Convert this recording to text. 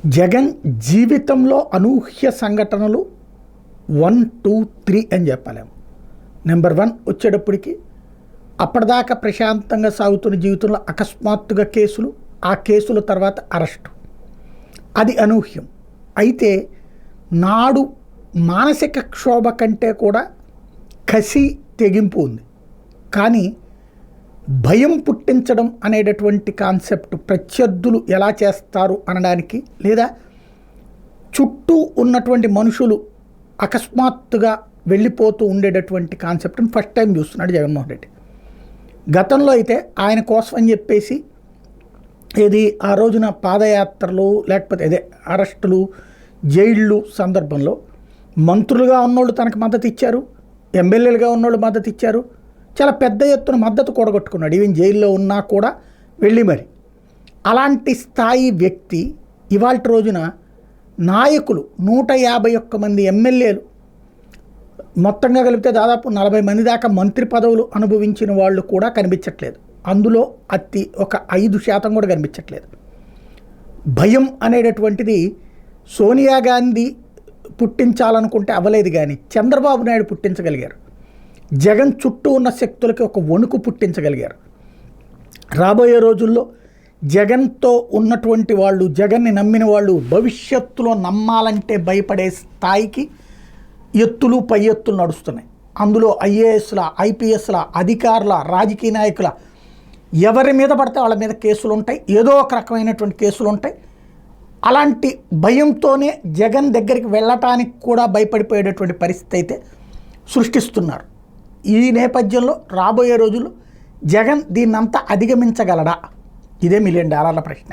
జగన్ జీవితంలో అనూహ్య సంఘటనలు 1, 2, 3 అని చెప్పలేము. నెంబర్ 1 వచ్చేటప్పటికి అప్పటిదాకా ప్రశాంతంగా సాగుతున్న జీవితంలో అకస్మాత్తుగా కేసులు, ఆ కేసుల తర్వాత అరెస్టు. అది అనూహ్యం. అయితే నాడు మానసిక క్షోభ కంటే కూడా కసి, తెగింపు ఉంది. కానీ భయం పుట్టించడం అనేటటువంటి కాన్సెప్ట్ ప్రత్యర్థులు ఎలా చేస్తారు అనడానికి, లేదా చుట్టూ ఉన్నటువంటి మనుషులు అకస్మాత్తుగా వెళ్ళిపోతూ ఉండేటటువంటి కాన్సెప్ట్ని ఫస్ట్ టైం చూస్తున్నాడు జగన్మోహన్ రెడ్డి. గతంలో అయితే ఆయన కోసం అని చెప్పేసి ఏది ఆ రోజున పాదయాత్రలు, లేకపోతే అదే అరెస్టులు, జైళ్ళు సందర్భంలో మంత్రులుగా ఉన్నోళ్ళు తనకు మద్దతు ఇచ్చారు, ఎమ్మెల్యేలుగా ఉన్నోళ్ళు మద్దతు ఇచ్చారు, చాలా పెద్ద ఎత్తున మద్దతు కూడగొట్టుకున్నాడు. ఈవెన్ జైల్లో ఉన్నా కూడా వెళ్ళి మరి. అలాంటి స్థాయి వ్యక్తి ఇవాళ రోజున నాయకులు 151 మంది ఎమ్మెల్యేలు, మొత్తంగా కలిపితే దాదాపు 40 మంది దాకా మంత్రి పదవులు అనుభవించిన వాళ్ళు కూడా కనిపించట్లేదు. అందులో ఒక 5% కూడా కనిపించట్లేదు. భయం అనేటటువంటిది సోనియా గాంధీ పుట్టించాలనుకుంటే అవ్వలేదు, కానీ చంద్రబాబు నాయుడు పుట్టించగలిగారు. జగన్ చుట్టూ ఉన్న శక్తులకి ఒక వణుకు పుట్టించగలిగారు. రాబోయే రోజుల్లో జగన్తో ఉన్నటువంటి వాళ్ళు, జగన్ని నమ్మిన వాళ్ళు భవిష్యత్తులో నమ్మాలంటే భయపడే స్థాయికి ఎత్తులు పై ఎత్తులు నడుస్తున్నాయి. అందులో ఐఏఎస్ల, ఐపీఎస్ల, అధికారుల, రాజకీయ నాయకుల, ఎవరి మీద పడితే వాళ్ళ మీద కేసులు ఉంటాయి, ఏదో ఒక రకమైనటువంటి కేసులు ఉంటాయి. అలాంటి భయంతోనే జగన్ దగ్గరికి వెళ్ళటానికి కూడా భయపడిపోయేటటువంటి పరిస్థితి అయితే సృష్టిస్తున్నారు. ఈ నేపథ్యంలో రాబోయే రోజుల్లో జగన్ దీన్నంతా అధిగమించగలడా? ఇదే $1 మిలియన్ ప్రశ్న.